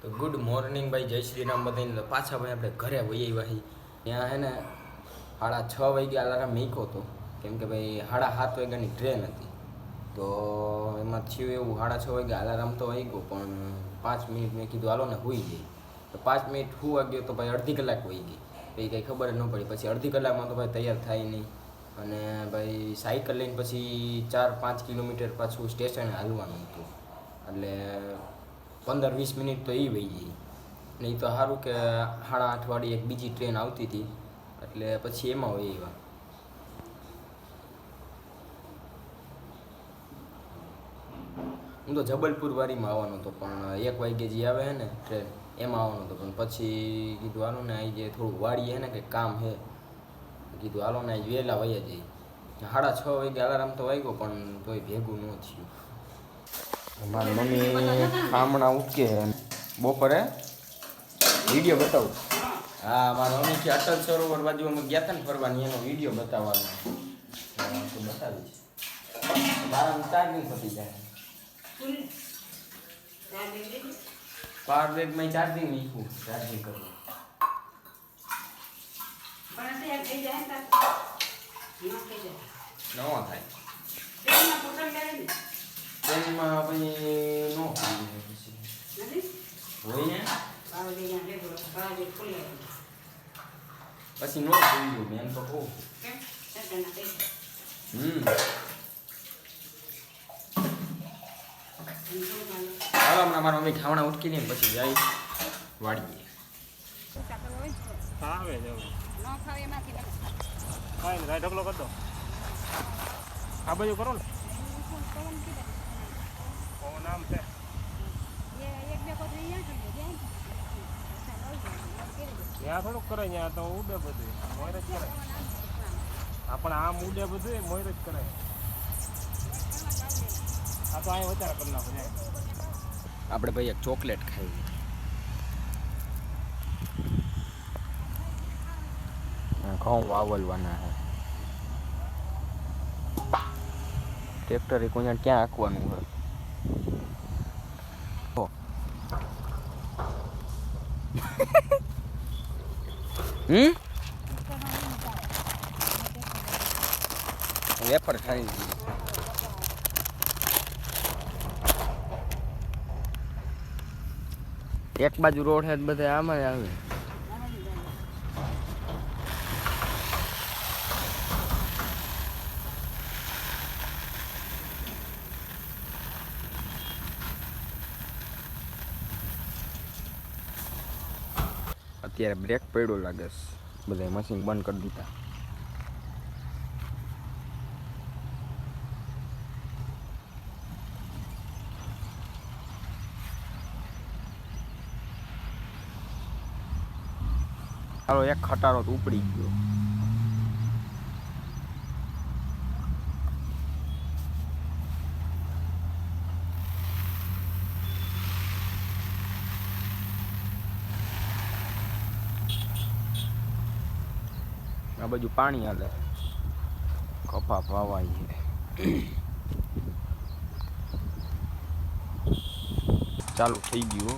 તો good morning ભાઈ, જય શ્રી રામ બધાને. તો પાછા ભાઈ આપણે ઘરે વહી આવ્યા ત્યાં હે ને 6:30 વાગે અલાર્મ મૂક્યો હતો, કેમ કે ભાઈ 7:30 વાગ્યાની ટ્રેન હતી. તો એમાં થયું એવું, 6:30 વાગે અલાર્મ તો આવી ગયો, પણ 5 મિનિટ મેં કીધું હાલો ને સૂઈ જઈ. તો 5 મિનિટ સુવા ગયો તો ભાઈ અડધી કલાક વહી ગઈ. પછી કંઈ ખબર જ ન પડી. પછી અડધી કલાકમાં તો ભાઈ તૈયાર થાય નહીં, અને ભાઈ સાયકલ લઈને પછી 4-5 કિલોમીટર પાછું સ્ટેશને હાલવાનું હતું. એટલે 15-20 મિનિટ તો એ વહી ગઈ. ને એ તો સારું કે 8:30 વાળી એક બીજી ટ્રેન આવતી હતી, એટલે પછી એમાં વહી આવ્યા. હું તો જબલપુર વાળીમાં આવવાનો હતો, પણ 1 વાગે જે આવે છે ને ટ્રેન એમાં આવવાનો હતો. પણ પછી કીધું હાલો ને આવી જે થોડુંક વાળી છે ને કંઈક કામ છે, કીધું હાલો ને આજે વહેલા વયા જઈએ. 6:30 વાગે અલાર્મ તો વાગ્યો, પણ તોય ભેગું ન થયું. મારી મમ્મી હમણાં ઉઠકે બપોરે વિડીયો બતાવું. હા, મારી મમ્મી કે અટલ સરોવર બાજુ અમે ગયા હતા ને ફરવાની, એનો વિડીયો બતાવવાનો તો બતાવીશ. મારા ચાર્જિંગ પતી જાય, પાવર બેગમાં ચાર્જિંગ મૂકવું, ચાર્જિંગ કરવું. નવો થાય ટ્રેનમાં પછી નો હોય ને, પછી નો જોયું મેં તો કહું. હાલો હમણાં મારા મમ્મી ખાવણા ઉઠકી ને પછી જાય વાડીએ. આવે જ કાંઈ નહીં, ઢગલો કરી દો. આ બાજુ કરો ને, નામ છે ત્યાં થોડુંક કરે, ત્યાં તો ઉડે બધું મોર જ કરે. આપણે આમ ઉડે બધું મોર જ કરે. આ તો અહીં વધારે કરી નાખો. આપણે ભાઈ એક ચોકલેટ ખાઈ. ઘઉં વાવલવાના હે. ટ્રેક્ટર એ કોઈ ક્યાં આંકવાનું હોય. વેફર ખાઈ એક બાજુ રોડ હે બધે આમાં આવે. અત્યારે બ્રેક પડ્યો લાગે છે, બધા મશીન બંધ કરી દીધા. હાલો એક ખટારો તો ઉપડી ગયો. આ બાજુ પાણી હાલે, કપા વાવાય. ચાલુ થઈ ગયું.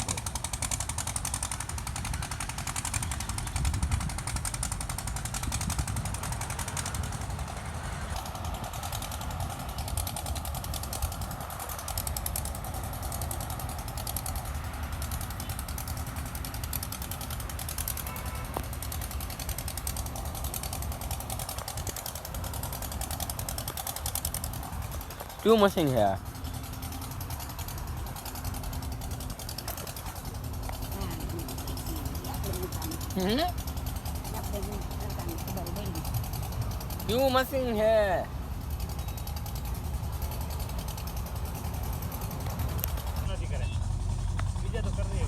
क्यों मशीन है यार? क्यों मशीन है? બીજા તો કરી દઈએ.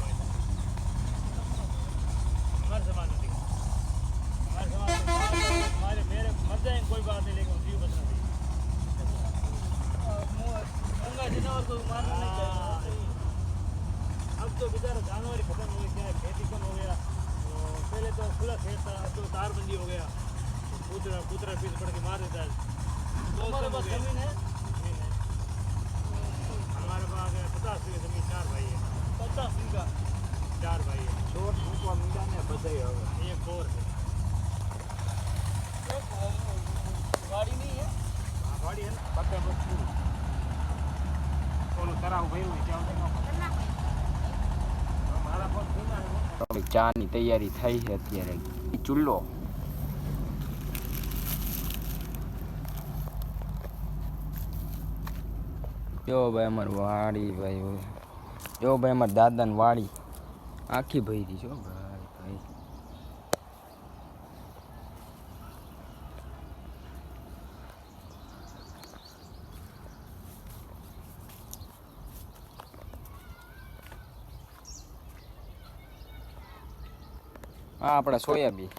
हमारे समाज में हमारे समाज में हमारे मेरे मर जाए कोई बात नहीं, लेकिन जीव बचना चाहिए. जानवर को मारना नहीं चाहिए. अब तो बेचारा जानवर खत्म हो गया, खेती कम हो गया. तो पहले तो खुला खेत था, अब तो तारबंदी हो गया. कूतरा पीस पड़ के मार देता है. हमारे पास जमीन है, हमारे पास 50 बीघा जमीन, 4 भाई है. 50 बीघा દોઢ મૂકવા મીંડા ને બધાય હવે એક ઓર છે ગાડી નહીં હે હા ગાડી હે ને પતે બધું ઓલો તરાવ ભર્યું હોય ત્યાં મારા પર ભીના ચાની તૈયારી થઈ છે અત્યારે ચૂલ્લો જો ભાઈ અમાર વાડી ભાઈ જો ભાઈ અમાર દાદાની વાડી આખી ભરી છો ભાઈ ભાઈ આ આપણા સોયાબીન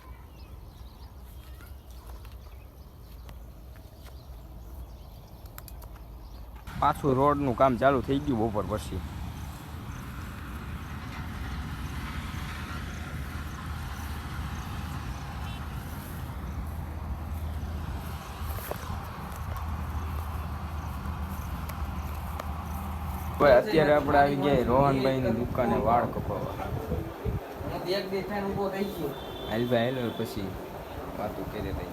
પાછું રોડનું કામ ચાલુ થઈ ગયું બપોર પછી અત્યારે આપણે આવી ગયા રોહનભાઈ ની દુકાને વાળ કપાવવા એક બે ફેન ઉભો થઈ ગયો હાલ ભાઈ હાલ પછી વાતું કરી દઈએ